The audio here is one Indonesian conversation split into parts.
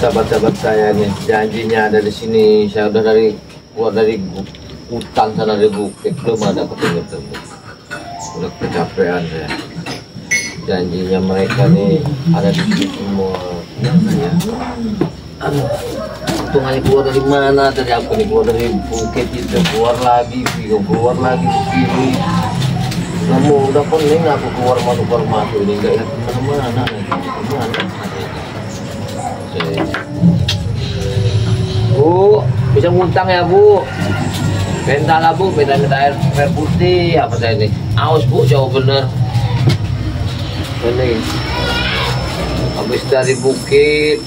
sahabat-sahabat saya nih, janjinya ada di sini. Saya udah keluar dari hutan sana, dari bukit, belum ada ketemu. Udah kecapean saya. Janjinya mereka nih ada di sini semua. Ya. Aduh, hitungannya keluar dari mana? Dari aku nih, keluar dari bukit itu, keluar lagi, keluar lagi ke sini. Kamu udah pening aku keluar masuk ini, nggak lihat kemana-mana nih, kemana? Bu, bisa ngutang ya Bu? Minta lah Bu, minta air putih apa saya ini? Aus Bu, jauh bener. Ini habis dari bukit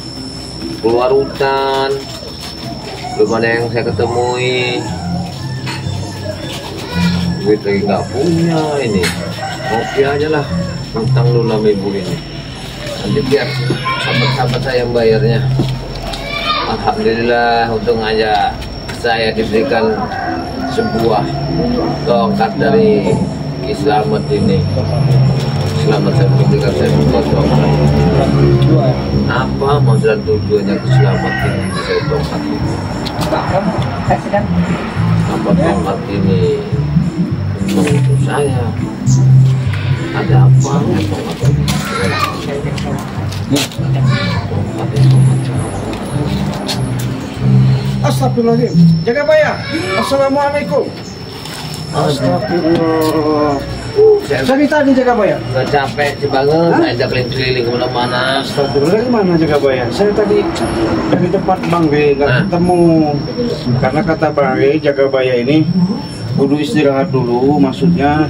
keluar hutan, belum ada yang saya ketemui. Duit lagi nggak punya ini, ngopi aja lah, ngutang dulu sama ibu ini. Nanti biar sahabat-sahabat saya yang bayarnya. Alhamdulillah, untung aja saya diberikan sebuah tongkat dari Slamet ini. Selamat saya berikan saya sebuah tongkat. Apa maksud tujuannya ke Slamet ini saya tongkat ini? Apa tongkat ini untuk saya? Ada apa ya tongkat ini? Astagfirullahaladzim. Jaga bayar. Assalamualaikum. Astagfirullah. Saya tadi jaga bayar. Gak capek sih banget, saya ajak keliling-keliling kemana-mana. Astagfirullah, gimana jaga bayar? Saya tadi dari tempat Bang B nggak ketemu. Karena kata Bang B, jaga bayar ini kudu istirahat dulu, maksudnya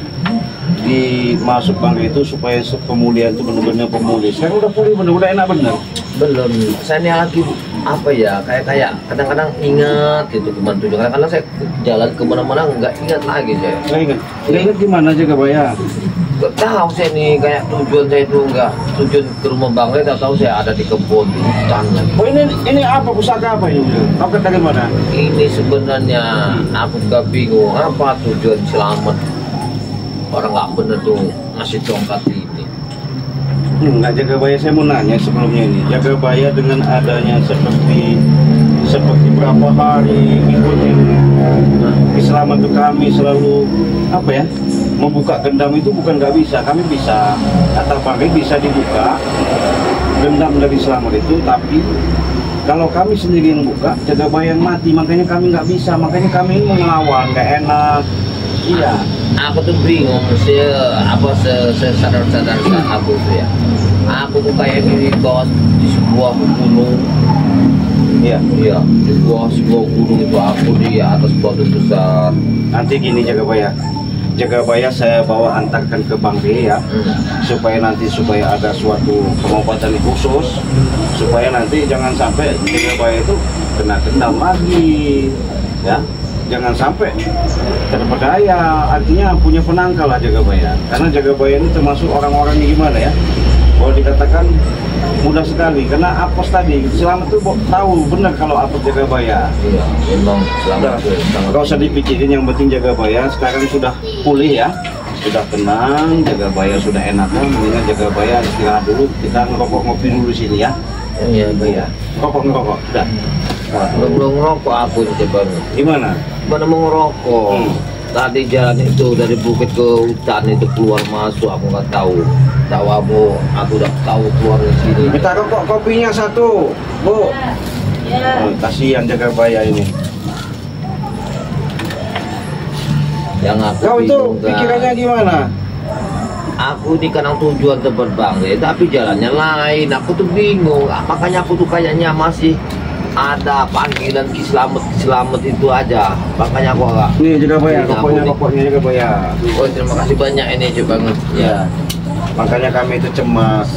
masuk Bang itu supaya pemulihan itu benar-benar pulih. Saya udah pulih, udah enak bener. Belum, saya ini lagi apa ya, kayak kadang-kadang ingat gitu kemana tujuan. Kadang-kadang saya jalan kemana-mana nggak ingat lagi saya. Nggak ingat gimana jaga bayar? Nggak tahu saya nih, kayak tujuan saya itu nggak tujuan ke rumah Bang Ray, tahu saya ada di kebun, di hutan lagi. Oh ini apa, pusaka apa ini? Tongkat dari mana? Ini sebenarnya aku juga bingung apa tujuan Slamet. Orang nggak bener tuh ngasih tongkat ini. Nggak jaga bayar, saya mau nanya sebelumnya ini. Jaga bayar dengan adanya seperti berapa hari ikutin Islamet itu kami selalu apa ya, membuka gendam itu bukan nggak bisa, kami bisa, kata pakai bisa dibuka gendam dari Slamet itu, tapi kalau kami sendiri yang buka jaga bayar mati, makanya kami nggak bisa, makanya kami ini melawan, nggak enak. Iya, aku tuh bingung sesadar aku tuh ya. Aku tuh kayak di bawah di sebuah gunung. Iya, di sebuah gunung itu aku di atas batu besar. Nanti gini jaga bayar saya bawa antarkan ke Bang B ya, supaya ada suatu pengobatan khusus, supaya nanti jangan sampai jaga bayar itu kena dendam lagi, ya. Jangan sampai terpedaya, artinya punya penangkal lah jaga bayar. Karena jaga bayar ini termasuk orang-orang yang gimana ya, kalau dikatakan mudah sekali, karena apes tadi Slamet tuh tahu benar kalau apes jaga bayar. Iya, memang Slamet nggak usah dipikirin, yang penting jaga bayar sekarang sudah pulih ya, sudah tenang, jaga bayar sudah enakan, mendingan jaga bayar istirahat dulu, kita ngerokok ngopi dulu sini ya. Iya bayar. Ngerokok, udah. Belum ngerokok aku itu banget. Gimana? Mana mau ngerokok? Tadi jalan itu dari bukit ke hutan itu keluar masuk, aku nggak tahu. Aku udah tahu keluar dari sini. Minta rokok kopinya satu, Bu. Ya. Kasihan jaga bayar ini. Yang aku Kau itu bingung, pikirannya gimana? Aku di kanang tujuan tempat Bang Ray, tapi jalannya lain. Aku tuh bingung. Makanya aku tuh kayaknya masih ada panggilan Slamet itu aja. Makanya aku agak. Nih jaga bayar, rokoknya jaga bayar. Oh, terima kasih banyak ini coba banget. Ya. Makanya kami itu cemas.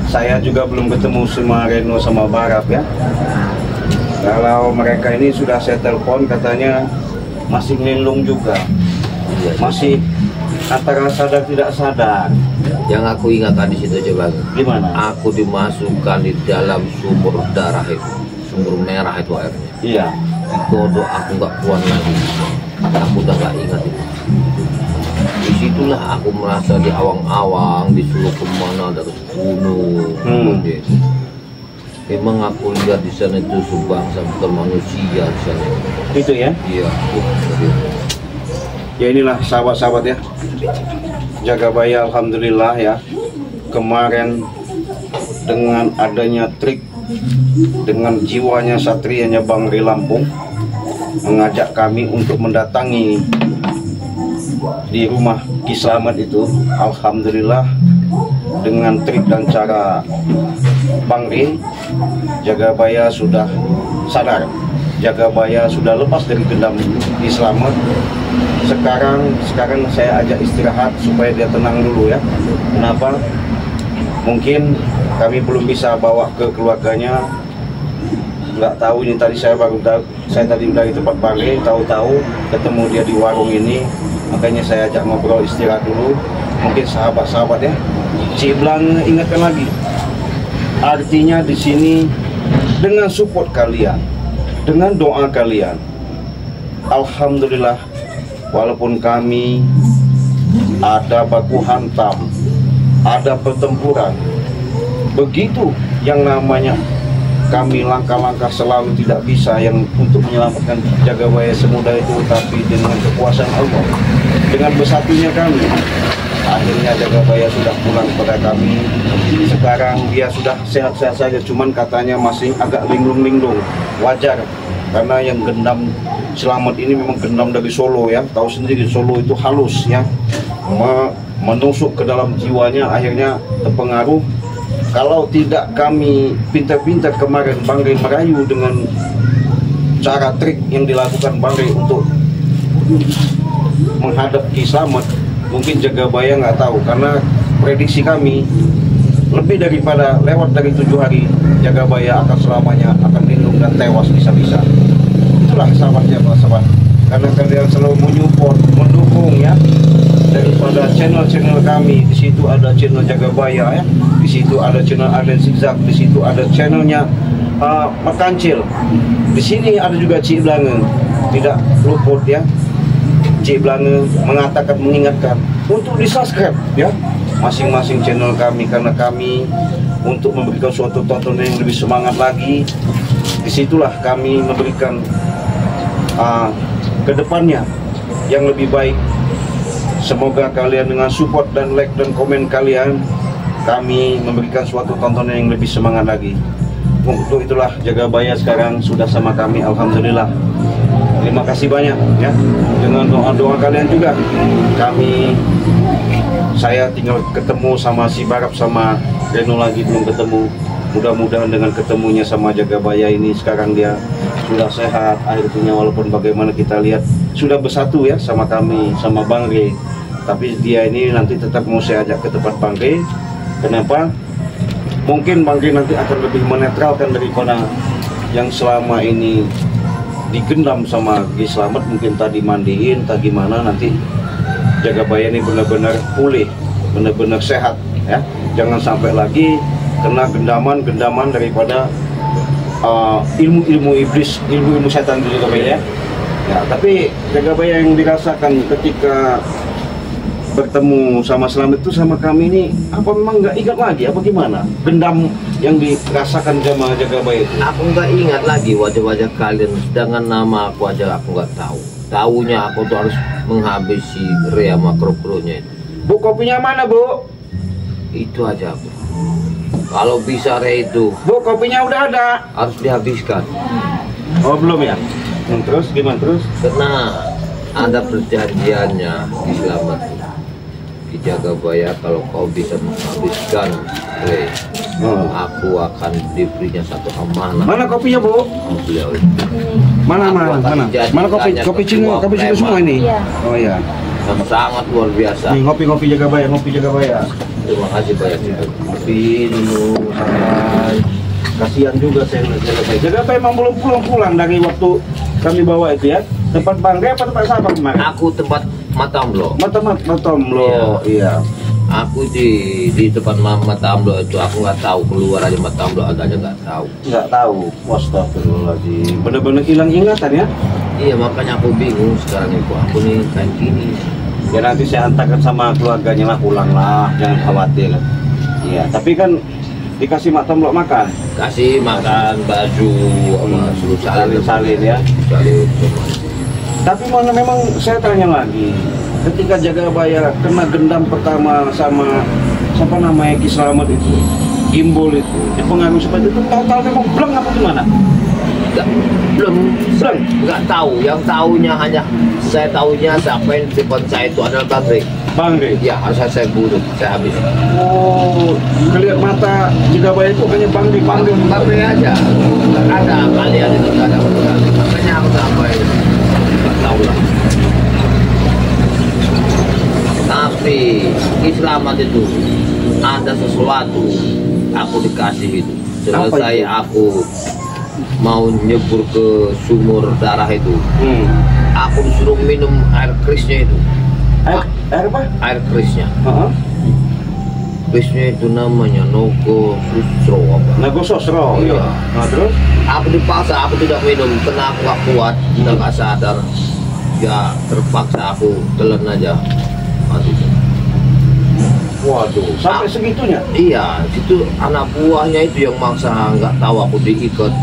Saya juga belum ketemu sama Reno sama Barap ya. Kalau mereka ini sudah saya telepon, katanya masih ngelilung juga. Masih antara sadar tidak sadar. Yang aku ingatkan di situ coba. Gimana? Aku dimasukkan di dalam sumur darah itu, sumur merah itu airnya. Iya. Kodok aku nggak kuat lagi. Aku udah nggak ingat itu. Disitulah aku merasa di awang-awang, disuruh kemana dari gunung. Memang aku lihat di sana itu sebangsa bukan manusia di sana. Itu ya. Iya. Ya inilah sahabat-sahabat ya, Jagabaya alhamdulillah ya, kemarin dengan adanya trik, dengan jiwanya satrianya Bang Ri Lampung mengajak kami untuk mendatangi di rumah Ki Slamet itu. Alhamdulillah dengan trik dan cara Bang Ri, Jagabaya sudah sadar, Jagabaya sudah lepas dari gendam Ki Slamet. Sekarang saya ajak istirahat supaya dia tenang dulu ya. Kenapa? Mungkin kami belum bisa bawa ke keluarganya. Nggak tahu, ini tadi saya tadi dari tempat Bang Ri, tahu-tahu ketemu dia di warung ini, makanya saya ajak ngobrol istirahat dulu. Mungkin sahabat-sahabat ya, Ciblang ingatkan lagi, artinya di sini dengan support kalian, dengan doa kalian, alhamdulillah, walaupun kami ada baku hantam, ada pertempuran, begitu yang namanya kami langkah-langkah selalu tidak bisa yang untuk menyelamatkan Jagabaya semudah itu, tapi dengan kekuasaan Allah, dengan bersatunya kami, akhirnya Jagabaya sudah pulang kepada kami. Sekarang dia sudah sehat-sehat saja, cuman katanya masih agak linglung-linglung. Wajar, karena yang gendam Slamet ini memang gendam dari Solo ya. Tahu sendiri Solo itu halus ya, menusuk ke dalam jiwanya, akhirnya terpengaruh. Kalau tidak kami pintar-pintar kemarin Bang Ri merayu dengan cara trik yang dilakukan Bang Ri untuk menghadap Ki Slamet, mungkin Jagabaya nggak tahu, karena prediksi kami lebih daripada lewat dari 7 hari Jagabaya akan selamanya akan lindung dan tewas bisa-bisa. Itulah sahabatnya sahabat, karena kalian selalu menyupport, mendukung ya, daripada channel-channel kami. Di situ ada channel Jagabaya ya, di situ ada channel Arden Zigzag, di situ ada channelnya Mekancil, di sini ada juga Ciblang, tidak luput ya. Ciblang mengatakan, mengingatkan untuk di subscribe ya masing-masing channel kami, karena kami untuk memberikan suatu tontonan yang lebih semangat lagi. Disitulah kami memberikan kedepannya yang lebih baik. Semoga kalian dengan support dan like dan komen kalian, kami memberikan suatu tontonan yang lebih semangat lagi. Untuk itulah Jagabaya sekarang sudah sama kami, alhamdulillah. Terima kasih banyak ya. Dengan doa-doa kalian juga saya tinggal ketemu sama si Barap sama Reno lagi belum ketemu. Mudah-mudahan dengan ketemunya sama Jagabaya ini sekarang dia sudah sehat akhirnya, walaupun bagaimana kita lihat sudah bersatu ya sama kami, sama Bang Ri. Tapi dia ini nanti tetap mau saya ajak ke tempat Bang Ri. Kenapa? Mungkin Bang Ri nanti akan lebih menetralkan daripada yang selama ini digendam sama Ki Slamet. Mungkin tadi mandiin, tadi gimana, nanti Jagabaya ini benar-benar pulih, benar-benar sehat ya. Jangan sampai lagi kena gendaman daripada ilmu-ilmu iblis, ilmu-ilmu setan dulu Jagabaya ya. Tapi Jagabaya yang dirasakan ketika bertemu sama Slamet itu sama kami ini, apa memang nggak ingat lagi apa gimana dendam yang dirasakan sama Jagabaya itu? Aku nggak ingat lagi wajah-wajah kalian, sedangkan nama aku aja aku nggak tahu. Tahunya aku tuh harus menghabisi Rea makro-kronya itu. Bu, kopinya mana Bu? Itu aja Bu. Kalau bisa Rea itu, Bu, kopinya udah ada, harus dihabiskan. oh belum ya? Terus gimana terus? Karena ada perjanjiannya di Slamet, di Jagabaya, kalau kau bisa menghabiskan Rea, aku akan diberinya satu amanah. Mana kopinya Bu? Beliau Mana kopi Cina semua ini? Iya. Oh ya. yang sangat luar biasa. Nih ngopi Jagabaya, Terima kasih banyak. Kopi dulu santai. Kasihan juga saya lihat Jagabaya. Jagabaya emang belum pulang dari waktu kami bawa itu ya. Tempat Bang Ri apa tempat sahabat kemarin? Aku tempat Matamlo. Matamlo, iya. Aku di tempat Matamlo itu aku nggak tahu, keluar aja Matamlo adanya nggak tahu. Nggak tahu. Astagfirullahaladzim. Bener-bener hilang ingatan ya? Iya, makanya aku bingung sekarang itu. Aku nih kayak gini. Ya nanti saya antarkan sama keluarganya lah, pulang lah, jangan khawatir. Iya, tapi kan dikasih mak tomlok makan, kasih makan, baju, suruh salin ya. salin. Tapi mana memang saya tanya lagi, ketika Jagabaya kena gendam pertama sama siapa namanya Ki Slamet itu, Gimbol itu, dipengaruhi seperti itu, total memang bleng apa gimana? Belum, nggak tahu. Yang tahunya hanya saya tahunya siapa yang telepon saya itu adalah Bang Rey. Bang Rey? Ya, saya bunuh, saya habis. Oh, ngelihat mata Jagabaya itu hanya Bang Rey, Bang Rey aja. Nggak ada kalian itu, nggak ada benar. Makanya aku sampai nggak tahu lah. Tapi Ki Slamet itu ada sesuatu aku dikasih itu. Selesai aku mau nyebur ke sumur darah itu, aku disuruh minum air krisnya itu. Air apa? Air krisnya. Krisnya itu namanya Nogo Sosro apa? Nogo Sosro. Iya. Nah, terus? Aku dipaksa, aku tidak minum, karena aku gak kuat, udah gak sadar. Ya terpaksa aku telan aja. Mati. Waduh, sampai segitunya? Iya, itu anak buahnya itu yang maksa, nggak tahu aku diikat,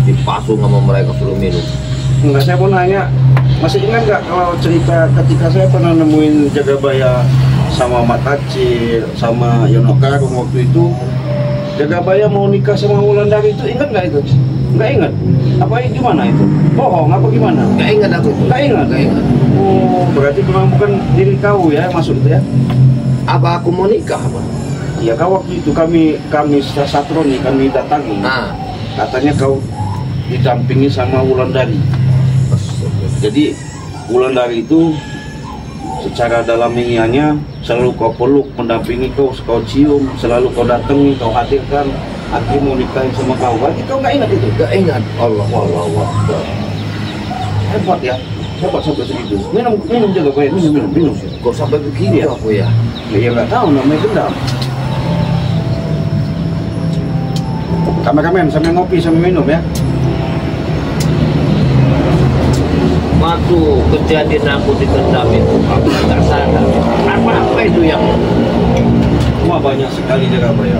dipasung sama mereka suruh minum. Enggak, saya mau nanya, masih ingat nggak kalau cerita ketika saya pernah nemuin Jagabaya sama Mat Kacil, sama Yono Karung waktu itu, Jagabaya mau nikah sama Wulandari itu, ingat nggak itu? Nggak ingat? Apa gimana itu? Bohong apa gimana? Nggak ingat aku itu. Nggak ingat? Nggak ingat. Oh, berarti memang bukan diri kau ya masuk itu ya? Apa aku mau nikah apa? Ya kau waktu itu kami Satroni kami datangi. Katanya kau didampingi sama Wulandari. Jadi Wulandari itu secara dalam ingiannya selalu kau peluk, mendampingi kau cium, selalu kau datangi, kau hadirkan. Akhirnya mau nikahin sama kau. Berarti kau nggak ingat itu? Nggak ingat. Allah. Hebat ya. Hebat sampai segitu. Minum Jagabaya, minum. Kok sampai begini ya? Aku ya? Ya nggak tahu, namanya dendam. Kameramen sambil ngopi sambil minum ya. Waktu kejadian aku ditendam itu, aku nggak sadar. Apa itu yang? Wah, banyak sekali Jagabaya.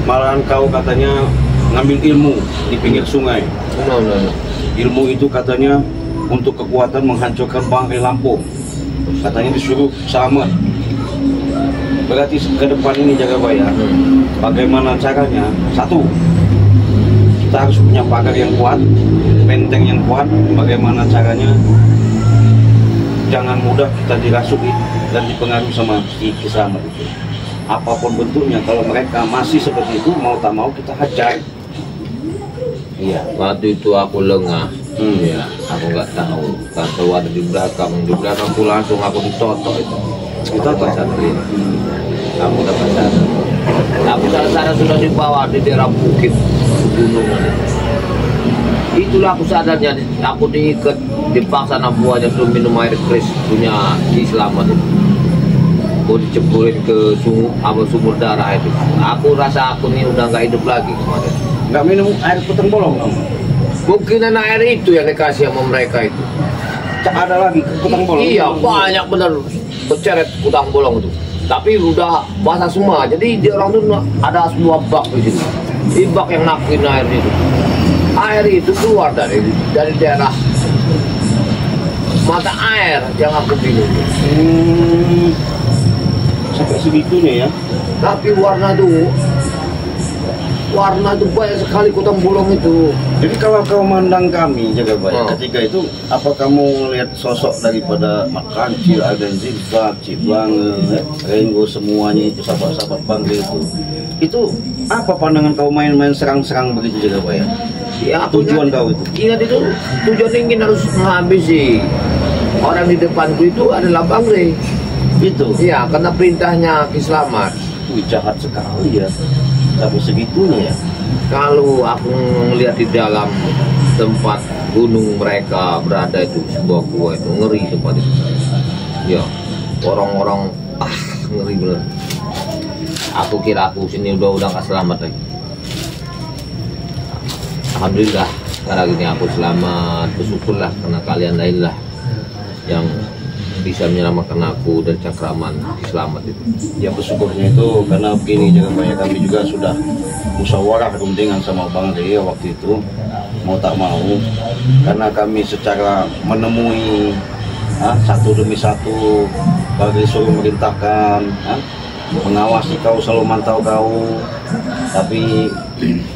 Malahan kau katanya ngambil ilmu di pinggir sungai. No. Ilmu itu katanya untuk kekuatan menghancurkan bangkai Lampung. Katanya disuruh Slamet. Berarti ke depan ini Jagabaya, bagaimana caranya? Satu, kita harus punya pagar yang kuat, benteng yang kuat. Bagaimana caranya? Jangan mudah kita dirasuki dan dipengaruhi sama Ki Slamet itu. Apapun bentuknya, kalau mereka masih seperti itu, mau tak mau kita hajar. Iya, waktu itu aku lengah. Iya, aku nggak tahu. Kan keluar di belakangku langsung aku ditotok itu. Ditotok sadar. Aku dapat sadar. Aku sadar sudah dibawa di daerah bukit gunungan. Itulah aku sadarnya. Aku diikat, dipaksa anak buahnya suruh minum air kris punya Ki Slamet itu. Aku diceburin ke sumur darah itu. Aku rasa aku ini udah nggak hidup lagi kemarin. Nggak minum air puteng bolong kamu? Mungkin air itu yang dikasih sama mereka itu. Ada lagi kutang bolong? Iya, banyak benar berceret kutang bolong itu. Tapi udah basah semua. Jadi dia orang itu ada semua bak di sini. Di bak yang nakuin air itu. Air itu keluar dari daerah mata air yang aku minum. Sampai segitunya ya. Tapi warna itu banyak sekali kutang bolong itu. Jadi kalau kau mandang kami Jagabaya ketika itu, apa kamu melihat sosok daripada Mat Kancil, Aden Zilfa, Cibange, Renggo, semuanya itu sahabat-sahabat Bangga itu apa pandangan kau main-main serang-serang begitu Jagabaya? Ya, tujuan kau itu? Ingat itu tujuan ingin harus menghabisi orang di depanku itu adalah Bang Rey. Itu? Iya, karena perintahnya Ki Slamet. Wih, jahat sekali ya. Sampai segitunya ya. Kalau aku melihat di dalam tempat gunung mereka berada itu sebuah gua itu ngeri tempat itu. Ya, orang-orang ngeri bener. Aku kira aku sini udah nggak selamat lagi. Alhamdulillah sekarang ini aku selamat, bersyukurlah karena kalian lain lah yang bisa menyelamatkan aku dari cakraman Selamat itu. Ya bersyukurnya itu karena begini, Jagabaya, kami juga sudah musyawarah rundingan sama Bang Ria waktu itu, mau tak mau, karena kami secara menemui satu demi satu, bagi suruh merintahkan, mengawasi kau, selalu mantau kau, tapi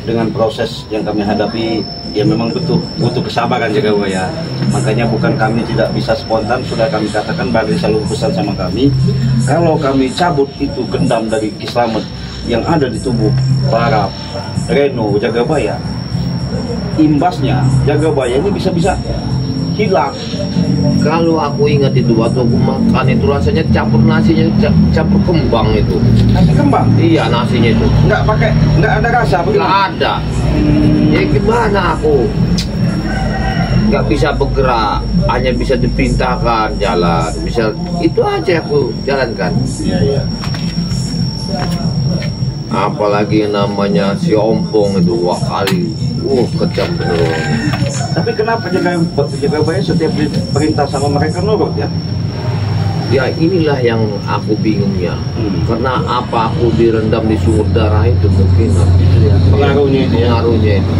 dengan proses yang kami hadapi ya memang butuh kesabaran Jagabaya. Makanya bukan kami tidak bisa spontan, sudah kami katakan, Bang Ria selalu pesan sama kami, kalau kami cabut itu gendam dari Ki Slamet yang ada di tubuh Barap, Reno, Jagabaya, imbasnya Jagabaya ini bisa-bisa hilang. Kalau aku ingat itu waktu aku makan itu rasanya campur nasinya campur kembang itu. Nasi kembang? Iya, nasinya itu. Nggak ada rasa? Nggak ada. Ya gimana aku? Nggak bisa bergerak, hanya bisa dipintahkan jalan. Bisa itu aja aku jalankan. Iya. Apalagi namanya si ompong itu, wah kali, kejam bener. Tapi kenapa Jagabaya setiap perintah sama mereka nurut ya? Ya inilah yang aku bingungnya. Karena apa aku direndam di sumur darah itu mungkin Pengaruhnya itu ya? Pengaruhnya itu.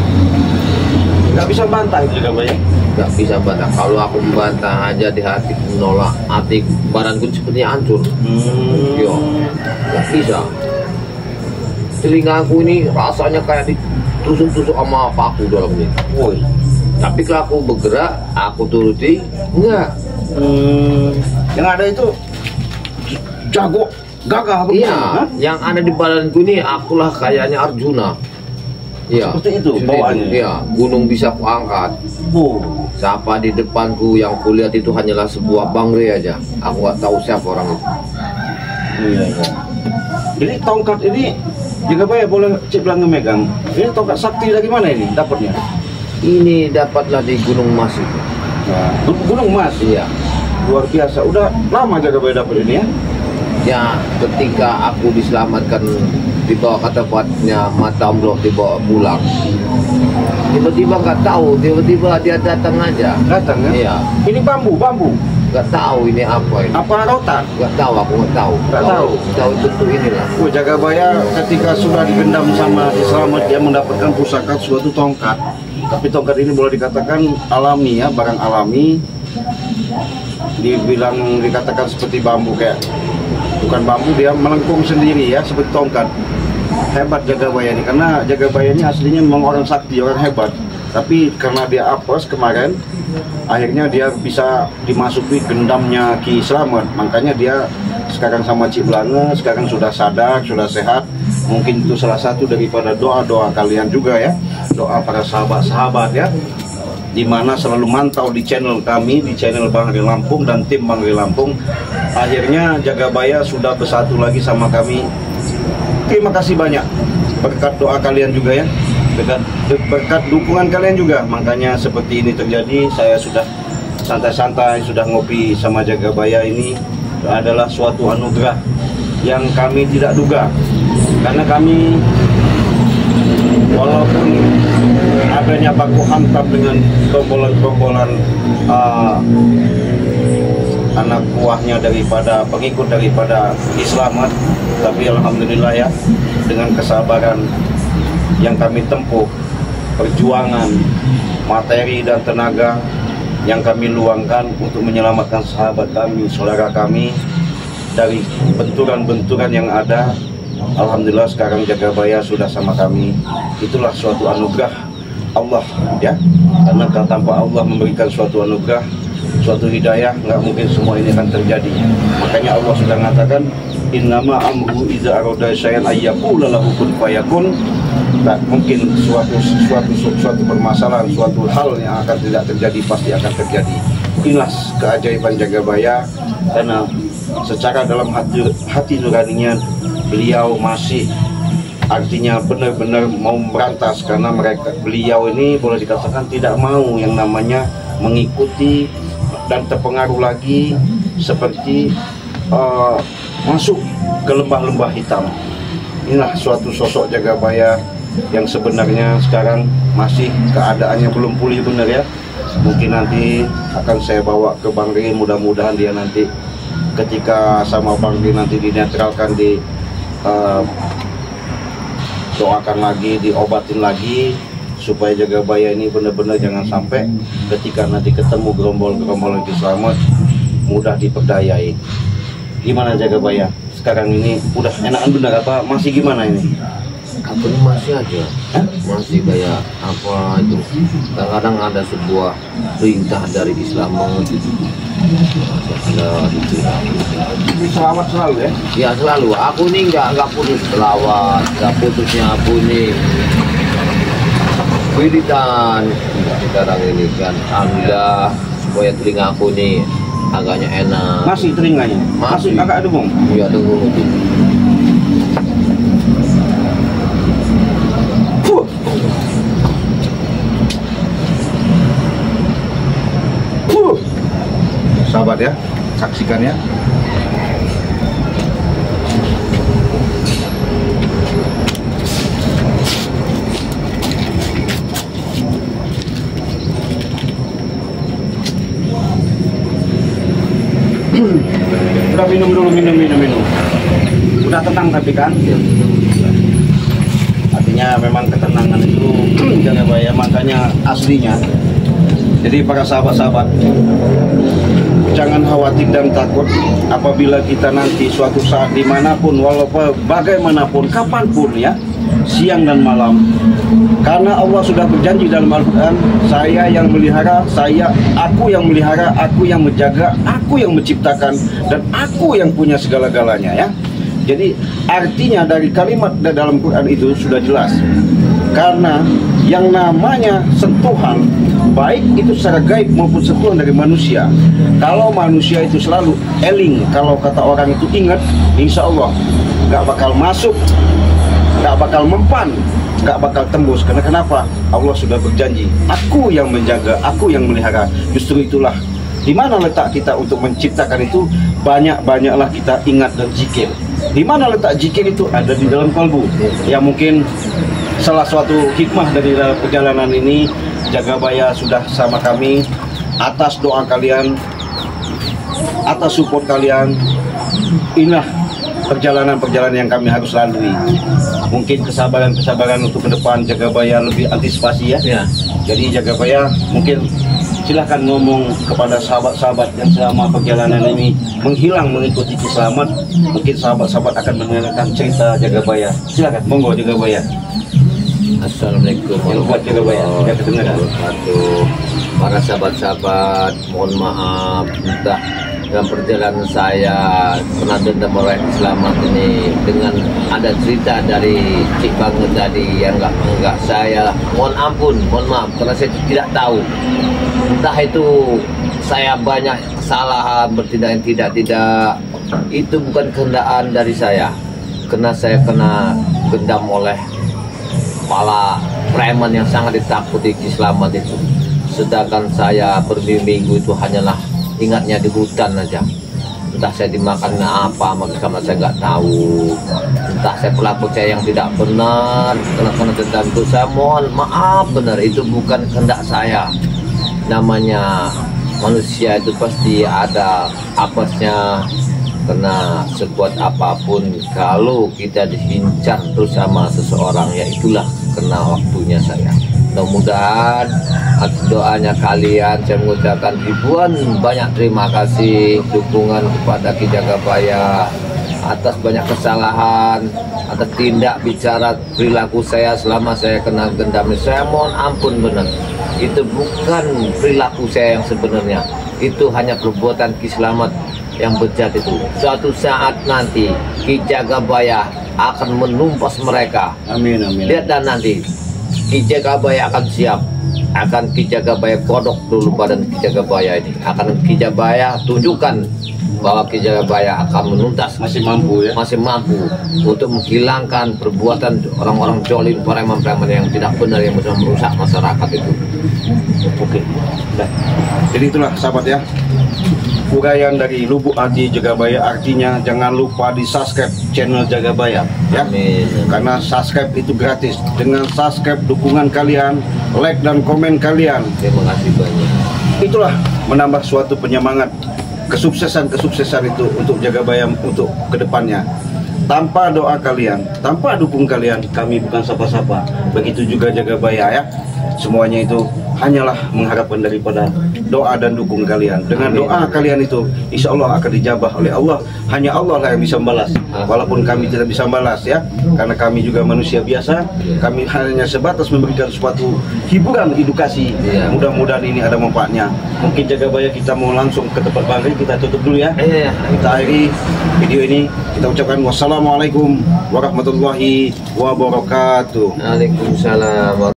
Nggak bisa bantah itu Jagabaya? Nggak bisa bantah. Kalau aku membantah aja di hati menolak, hati badanku sepertinya hancur. Yo, nggak bisa. Telingaku ini rasanya kayak ditusuk-tusuk sama apa aku dalam ini. Woi. Tapi kalau aku bergerak, aku turuti, enggak. Yang ada itu jago, gagah begitu. Iya, yang ada di badanku ini akulah kayaknya Arjuna. Iya. Seperti itu bawaannya. Iya, gunung bisa kuangkat. Siapa di depanku yang kulihat itu hanyalah sebuah bangre aja. Aku nggak tahu siapa orang itu. Iya. Jadi tongkat ini Jagabaya boleh Cik Blang megang. Ini tongkat sakti dari mana ini dapatnya? Ini dapatlah di Gunung Mas itu. Nah, Gunung Mas. Iya. Luar biasa. Udah lama Jagabaya dapat ini ya? Ya, ketika aku diselamatkan dibawa ke tempatnya Mata Amroh, dibawa pulang. Tiba-tiba nggak tahu, tiba-tiba dia datang aja. Datang ya? Iya. Ini bambu. Nggak tahu ini apa ini. Apa rotan? Nggak tahu, aku nggak tahu. Nggak tahu. Tahu itu inilah. Jagabaya ketika sudah digendam sama Ki Slamet, dia mendapatkan pusaka suatu tongkat. Tapi tongkat ini boleh dikatakan alami ya, barang alami. Dikatakan seperti bambu, kayak bukan bambu, dia melengkung sendiri ya, seperti tongkat. Hebat Jagabaya ini, karena Jagabaya ini aslinya memang orang sakti, orang hebat. Tapi karena dia apes kemarin, akhirnya dia bisa dimasuki gendamnya Ki Slamet. Makanya dia sekarang sama Cik Blange, sekarang sudah sadar, sudah sehat. Mungkin itu salah satu daripada doa-doa kalian juga ya, doa para sahabat-sahabat ya, dimana selalu mantau di channel kami, di channel Bang Ria Lampung dan tim Bang Ria Lampung. Akhirnya Jagabaya sudah bersatu lagi sama kami. Terima kasih banyak berkat doa kalian juga ya, berkat dukungan kalian juga, makanya seperti ini terjadi. Saya sudah santai-santai, sudah ngopi sama Jagabaya. Ini adalah suatu anugerah yang kami tidak duga, karena kami walaupun adanya baku hantam dengan gerombolan anak buahnya daripada pengikut daripada Ki Slamet, tapi alhamdulillah ya, dengan kesabaran yang kami tempuh, perjuangan materi dan tenaga yang kami luangkan untuk menyelamatkan sahabat kami, saudara kami dari benturan-benturan yang ada, alhamdulillah sekarang Jagabaya sudah sama kami. Itulah suatu anugerah Allah ya, karena tanpa Allah memberikan suatu anugerah, suatu hidayah, nggak mungkin semua ini akan terjadi. Makanya Allah sudah mengatakan, innama amru iza aroda syai'an ayyaqula lahu kun fayakun. Tak mungkin suatu permasalahan, suatu hal yang akan tidak terjadi pasti akan terjadi. Inilah keajaiban Jagabaya, karena secara dalam hati nuraninya beliau masih artinya benar-benar mau berantas, karena beliau ini boleh dikatakan tidak mau yang namanya mengikuti dan terpengaruh lagi seperti masuk ke lembah-lembah hitam. Inilah suatu sosok Jagabaya yang sebenarnya sekarang masih keadaannya belum pulih benar ya, mungkin nanti akan saya bawa ke Bang Ri. Mudah-mudahan dia nanti ketika sama Bang Ri nanti dinetralkan, di doakan lagi, diobatin lagi, supaya Jagabaya ini benar-benar jangan sampai ketika nanti ketemu gerombol-gerombol lagi selamat mudah diperdayai. Gimana Jagabaya? Sekarang ini udah enakan benar apa masih gimana ini? Aku ini masih aja, masih kayak apa itu. Kadang-kadang ada sebuah perintah dari Islam itu. Ada itu. Selawat selalu ya? Ya selalu. Aku ini nggak putus selawat, nggak putusnya aku ini. Wiridan sekarang ini kan, alhamdulillah supaya telinga aku nih agaknya enak. Masih telinganya? Masih agak dengung? Iya dengung itu. Sahabat ya, saksikan ya. Udah minum dulu, minum. Udah tenang tapi kan? Artinya memang ketenangan itu Jagabaya, makanya aslinya. Jadi para sahabat-sahabat, jangan khawatir dan takut apabila kita nanti suatu saat dimanapun, walaupun bagaimanapun, kapanpun ya, siang dan malam. Karena Allah sudah berjanji dalam Al-Quran, saya yang melihara, aku yang melihara, aku yang menjaga, aku yang menciptakan, dan aku yang punya segala-galanya ya. Jadi artinya dari kalimat dalam Quran itu sudah jelas. Karena yang namanya sentuhan, baik itu secara gaib maupun sentuhan dari manusia, kalau manusia itu selalu eling, kalau kata orang itu ingat, insya Allah gak bakal masuk, gak bakal mempan, gak bakal tembus. Karena kenapa? Allah sudah berjanji, aku yang menjaga, aku yang melihara. Justru itulah di mana letak kita untuk menciptakan itu. Banyak-banyaklah kita ingat dan zikir. Di mana letak zikir itu? Ada di dalam kalbu. Ya mungkin salah suatu hikmah dari dalam perjalanan ini, Jagabaya sudah sama kami. Atas doa kalian, atas support kalian, inilah perjalanan-perjalanan yang kami harus lalui. Mungkin kesabaran untuk ke depan Jagabaya lebih antisipasi ya. Jadi Jagabaya mungkin silahkan ngomong kepada sahabat-sahabat yang selama perjalanan ini menghilang mengikuti Kiselamat. Mungkin sahabat-sahabat akan mendengarkan cerita Jagabaya. Silahkan, monggo Jagabaya. Assalamualaikum Jagabaya. Para sahabat-sahabat, mohon maaf entah dalam perjalanan saya pernah dendam oleh Selamat ini dengan ada cerita dari Cik Banget tadi yang enggak saya mohon ampun, mohon maaf karena saya tidak tahu, entah itu saya banyak kesalahan bertindak yang tidak itu bukan kehendaan dari saya, karena saya kena dendam oleh kepala preman yang sangat ditakuti Selamat itu. Sedangkan saya berminggu itu hanyalah ingatnya di hutan aja. Entah saya dimakan apa, sama saya nggak tahu. Entah saya pelaku saya yang tidak benar, karena tentang itu saya mohon maaf benar, itu bukan kehendak saya. Namanya manusia itu pasti ada apesnya, karena sekuat apapun kalau kita diincar terus sama seseorang, ya itulah kena waktunya saya. Mudah-mudahan atas doanya kalian saya mengucapkan ribuan banyak terima kasih dukungan kepada Ki Jagabaya atas banyak kesalahan, atas tindak bicara perilaku saya selama saya kena dendam. Saya mohon ampun benar, itu bukan perilaku saya yang sebenarnya, itu hanya perbuatan Ki Selamat yang bejat itu. Suatu saat nanti Ki Jagabaya akan menumpas mereka. Amin, amin. Lihat dan nanti Ki Jagabaya akan siap, akan Ki Jagabaya kodok dulu badan Ki Jagabaya ini, akan Ki Jagabaya tunjukkan bahwa Ki Jagabaya akan menuntas, masih mampu untuk menghilangkan perbuatan orang-orang jolim, preman-preman yang tidak benar yang bisa merusak masyarakat itu. Oke, jadi itulah sahabat ya, uraian dari lubuk hati Jagabaya, artinya jangan lupa di subscribe channel Jagabaya ya. Amin. Karena subscribe itu gratis. Dengan subscribe, dukungan kalian, like dan komen kalian, Terima kasih banyak. itulah menambah suatu penyemangat kesuksesan itu untuk Jagabaya untuk kedepannya. Tanpa doa kalian, tanpa dukung kalian, kami bukan siapa-siapa. Begitu juga Jagabaya ya. Semuanya itu hanyalah mengharapkan daripada doa dan dukung kalian. Dengan doa kalian itu, insya Allah akan dijabah oleh Allah. Hanya Allah lah yang bisa membalas. Walaupun kami tidak bisa membalas ya, karena kami juga manusia biasa. Kami hanya sebatas memberikan suatu hiburan, edukasi. Mudah-mudahan ini ada manfaatnya. Mungkin Jagabaya kita mau langsung ke tempat Bang Ri, kita tutup dulu ya. Kita akhiri video ini. Kita ucapkan wassalamualaikum warahmatullahi wabarakatuh. Waalaikumsalam.